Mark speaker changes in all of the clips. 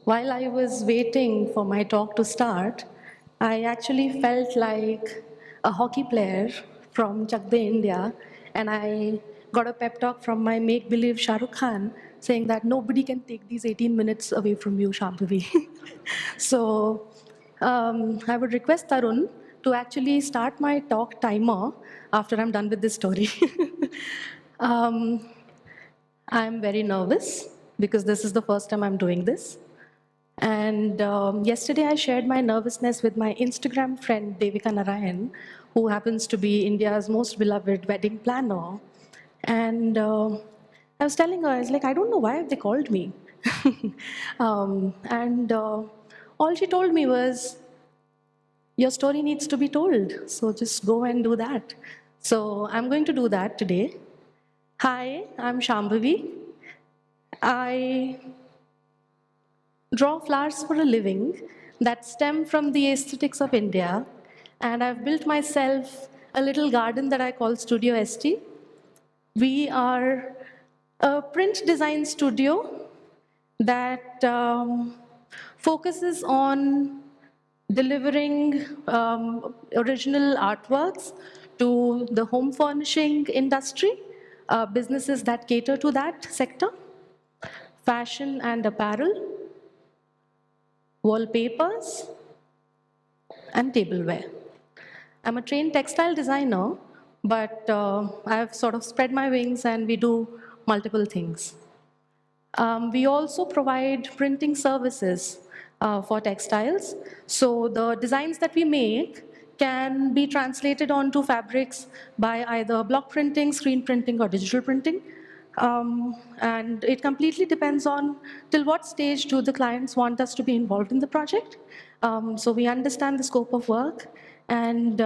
Speaker 1: While I was waiting for my talk to start, I actually felt like a hockey player from Chak De India, and I got a pep talk from my make-believe Shah Rukh Khan saying that nobody can take these 18 minutes away from you, Shambhavi. So I would request Tarun to actually start my talk timer after I'm done with this story. um, I'm very nervous because this is the first time I'm doing this. And yesterday I shared my nervousness with my Instagram friend Devika Narayan, who happens to be India's most beloved wedding planner. And I was telling her, I was like, I don't know why have they called me. And all she told me was, your story needs to be told, so just go and do that. So I'm going to do that today. Hi, I'm Shambhavi. I draw flowers for a living that stem from the aesthetics of India, and I've built myself a little garden that I call Studio ST. We are a print design studio that focuses on delivering original artworks to the home furnishing industry, businesses that cater to that sector, fashion and apparel, wallpapers, and tableware. I'm a trained textile designer, but I've sort of spread my wings and we do multiple things. We also provide printing services for textiles. So the designs that we make can be translated onto fabrics by either block printing, screen printing, or digital printing. And it completely depends on till what stage do the clients want us to be involved in the project. So we understand the scope of work and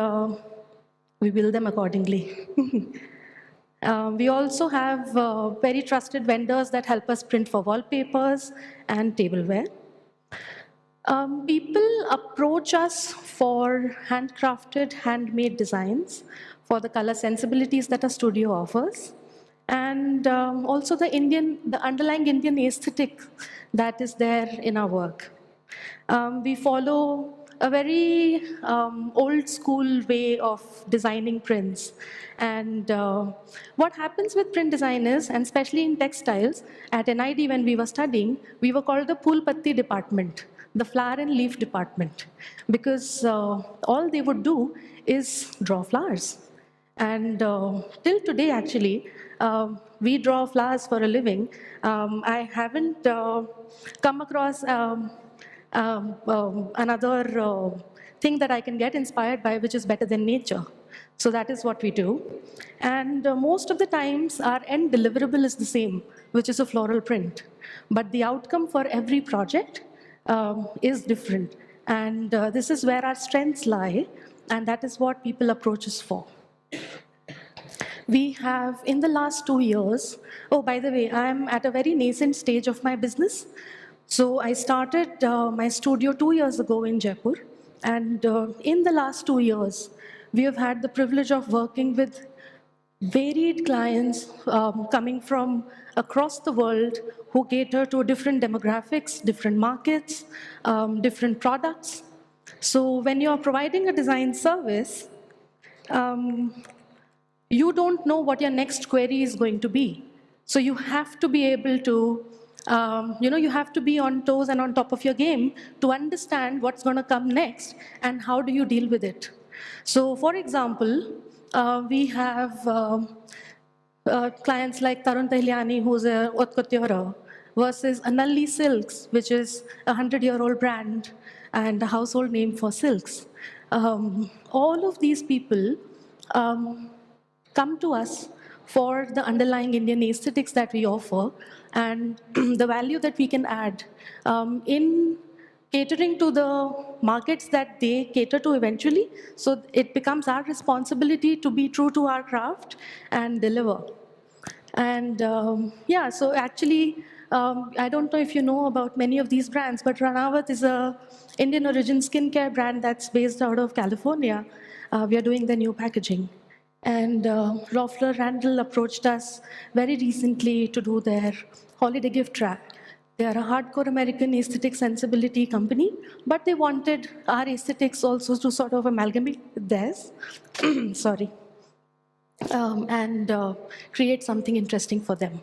Speaker 1: we build them accordingly. We also have very trusted vendors that help us print for wallpapers and tableware. People approach us for handcrafted, handmade designs for the color sensibilities that our studio offers, and also the underlying Indian aesthetic that is there in our work. We follow a very old school way of designing prints. And what happens with print designers, and especially in textiles, at NID when we were studying, we were called the Phool Patti department, the flower and leaf department, because all they would do is draw flowers. And till today, actually, we draw flowers for a living. I haven't come across another thing that I can get inspired by, which is better than nature. So that is what we do. And most of the times, our end deliverable is the same, which is a floral print. But the outcome for every project is different. And this is where our strengths lie, and that is what people approach us for. We have, in the last 2 years, oh, by the way, I'm at a very nascent stage of my business. So I started my studio 2 years ago in Jaipur. And in the last 2 years, we have had the privilege of working with varied clients coming from across the world who cater to different demographics, different markets, different products. So when you're providing a design service, you don't know what your next query is going to be. So you have to be able to, you have to be on toes and on top of your game to understand what's going to come next and how do you deal with it. So for example, we have clients like Tarun Tahliani, who's a haute couture, versus Analli Silks, which is a 100-year-old brand and a household name for silks. All of these people come to us for the underlying Indian aesthetics that we offer and the value that we can add in catering to the markets that they cater to eventually. So it becomes our responsibility to be true to our craft and deliver. And yeah, so actually, I don't know if you know about many of these brands, but Ranawat is a Indian origin skincare brand that's based out of California. We are doing the new packaging. And Roffler Randall approached us very recently to do their holiday gift wrap. They are a hardcore American aesthetic sensibility company, but they wanted our aesthetics also to sort of amalgamate with theirs. Sorry. And create something interesting for them.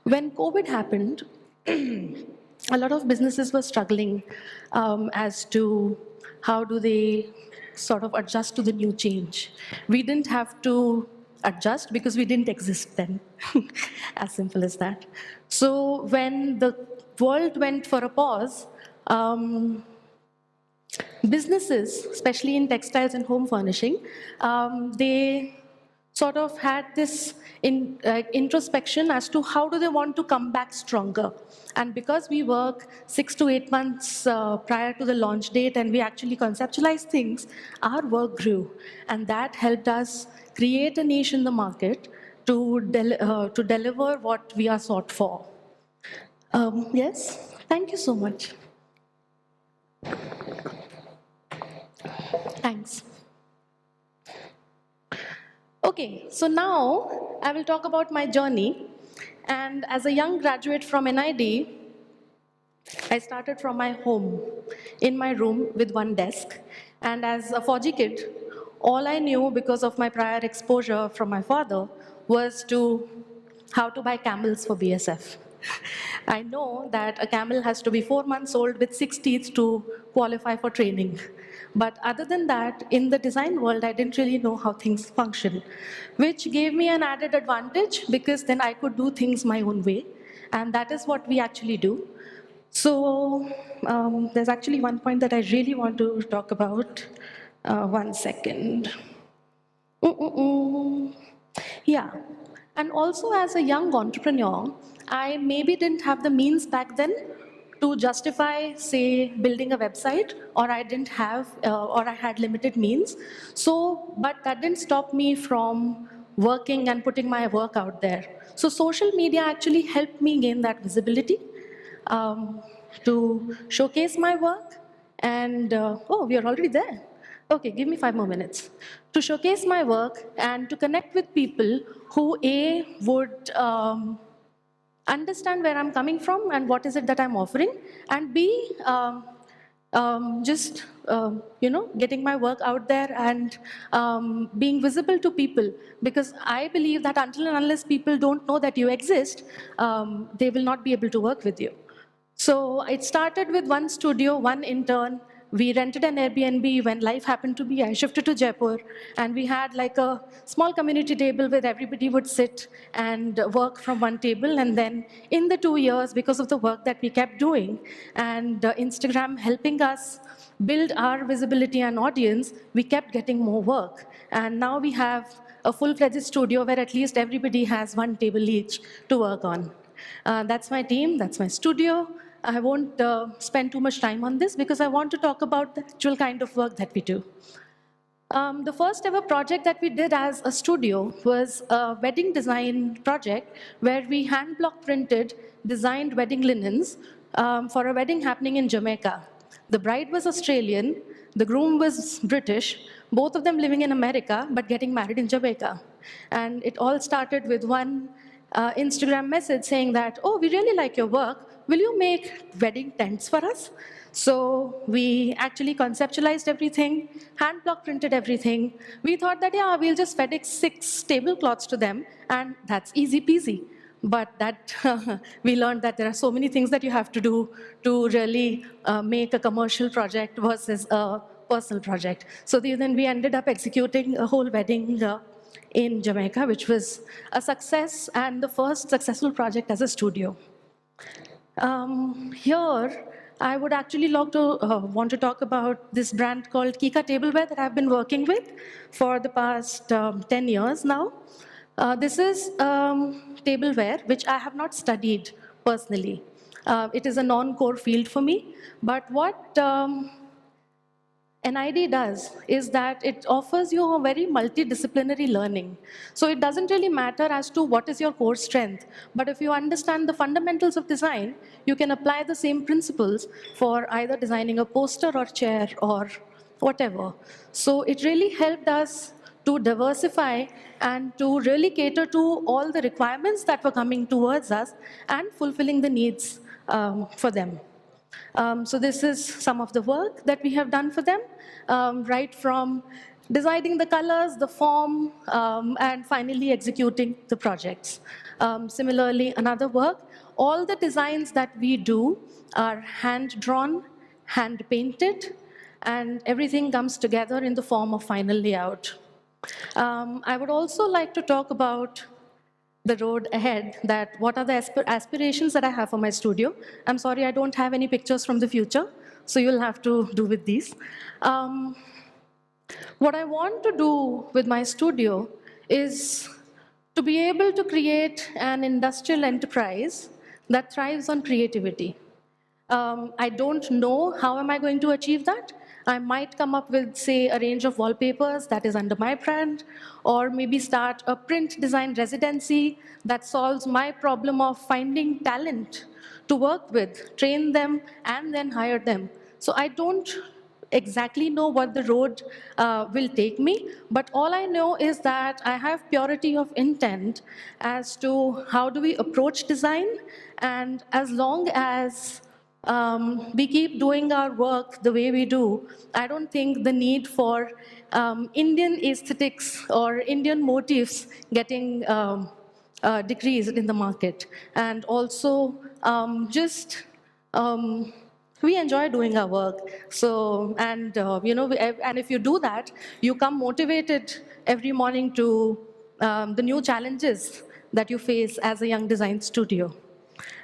Speaker 1: When COVID happened, a lot of businesses were struggling as to how do they sort of adjust to the new change. We didn't have to adjust because we didn't exist then, as simple as that. So when the world went for a pause, businesses, especially in textiles and home furnishing, they sort of had this introspection as to how do they want to come back stronger. And because we work 6 to 8 months prior to the launch date and we actually conceptualize things, our work grew. And that helped us create a niche in the market to deliver what we are sought for. Yes, thank you so much. Thanks. Okay, so now I will talk about my journey. And as a young graduate from NID, I started from my home, in my room with one desk. And as a 4G kid, all I knew because of my prior exposure from my father was how to buy camels for BSF. I know that a camel has to be 4 months old with 6 teeth to qualify for training. But other than that, in the design world, I didn't really know how things function, which gave me an added advantage because then I could do things my own way. And that is what we actually do. So there's actually one point that I really want to talk about. 1 second. Yeah. And also as a young entrepreneur, I maybe didn't have the means back then to justify, say, building a website, or I didn't have, or I had limited means. So, but that didn't stop me from working and putting my work out there. So social media actually helped me gain that visibility to showcase my work. And, oh, we are already there. Okay, give me 5 more minutes. To showcase my work and to connect with people who, A, would understand where I'm coming from and what is it that I'm offering, and B, just getting my work out there and being visible to people, because I believe that until and unless people don't know that you exist, they will not be able to work with you. So it started with one studio, one intern. We rented an Airbnb when life happened to be. I shifted to Jaipur, and we had like a small community table where everybody would sit and work from one table. And then in the 2 years, because of the work that we kept doing, and Instagram helping us build our visibility and audience, we kept getting more work. And now we have a full-fledged studio where at least everybody has one table each to work on. That's my team, that's my studio. I won't spend too much time on this because I want to talk about the actual kind of work that we do. The first ever project that we did as a studio was a wedding design project where we hand block printed designed wedding linens for a wedding happening in Jamaica. The bride was Australian, the groom was British, both of them living in America but getting married in Jamaica. And it all started with one Instagram message saying that, oh, we really like your work. Will you make wedding tents for us? So we actually conceptualized everything, hand block printed everything. We thought that, yeah, we'll just FedEx 6 tablecloths to them, and that's easy peasy. But that we learned that there are so many things that you have to do to really make a commercial project versus a personal project. So then we ended up executing a whole wedding in Jamaica, which was a success and the first successful project as a studio. Here, I would actually want to talk about this brand called Kika Tableware that I've been working with for the past 10 years now. This is tableware, which I have not studied personally. It is a non-core field for me. But what NID does is that it offers you a very multidisciplinary learning. So it doesn't really matter as to what is your core strength, but if you understand the fundamentals of design, you can apply the same principles for either designing a poster or chair or whatever. So it really helped us to diversify and to really cater to all the requirements that were coming towards us and fulfilling the needs for them. So this is some of the work that we have done for them, right from deciding the colors, the form, and finally executing the projects. Similarly, another work, all the designs that we do are hand-drawn, hand-painted, and everything comes together in the form of final layout. I would also like to talk about the road ahead, that what are the aspirations that I have for my studio. I'm sorry, I don't have any pictures from the future, so you'll have to do with these. What I want to do with my studio is to be able to create an industrial enterprise that thrives on creativity. I don't know how am I going to achieve that. I might come up with, say, a range of wallpapers that is under my brand, or maybe start a print design residency that solves my problem of finding talent to work with, train them, and then hire them. So I don't exactly know what the road will take me, but all I know is that I have purity of intent as to how do we approach design, and as long as we keep doing our work the way we do, I don't think the need for Indian aesthetics or Indian motifs getting decreased in the market. And also just we enjoy doing our work. So, and and if you do that, you come motivated every morning to the new challenges that you face as a young design studio.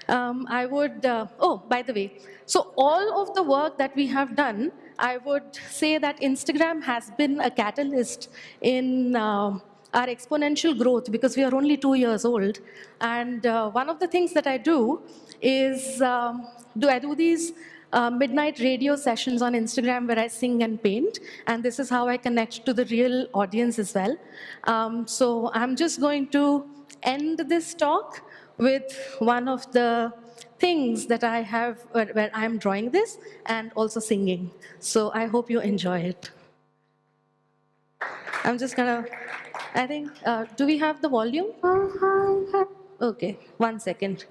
Speaker 1: I would, oh, by the way, so all of the work that we have done, I would say that Instagram has been a catalyst in our exponential growth, because we are only 2 years old. And one of the things that I do is, I do these midnight radio sessions on Instagram where I sing and paint, and this is how I connect to the real audience as well. So I'm just going to end this talk with one of the things that I have where I'm drawing this and also singing. So I hope you enjoy it. I'm just gonna, I think, do we have the volume? Okay, 1 second.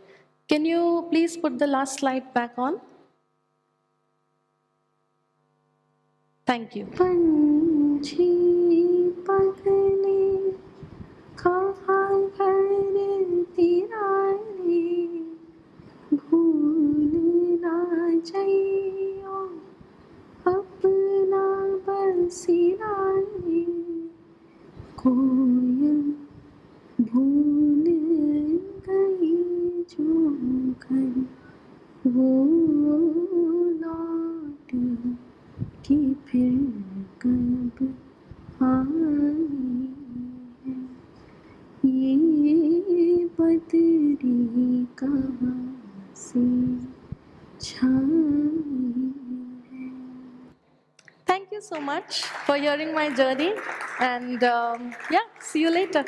Speaker 1: Can you please put the last slide back on? Thank you.
Speaker 2: भूल गई जो घर वो लौट के फिर कब आई है ये बदरी कहाँ से छाई है.
Speaker 1: Thank you so much for hearing my journey, and yeah, see you later.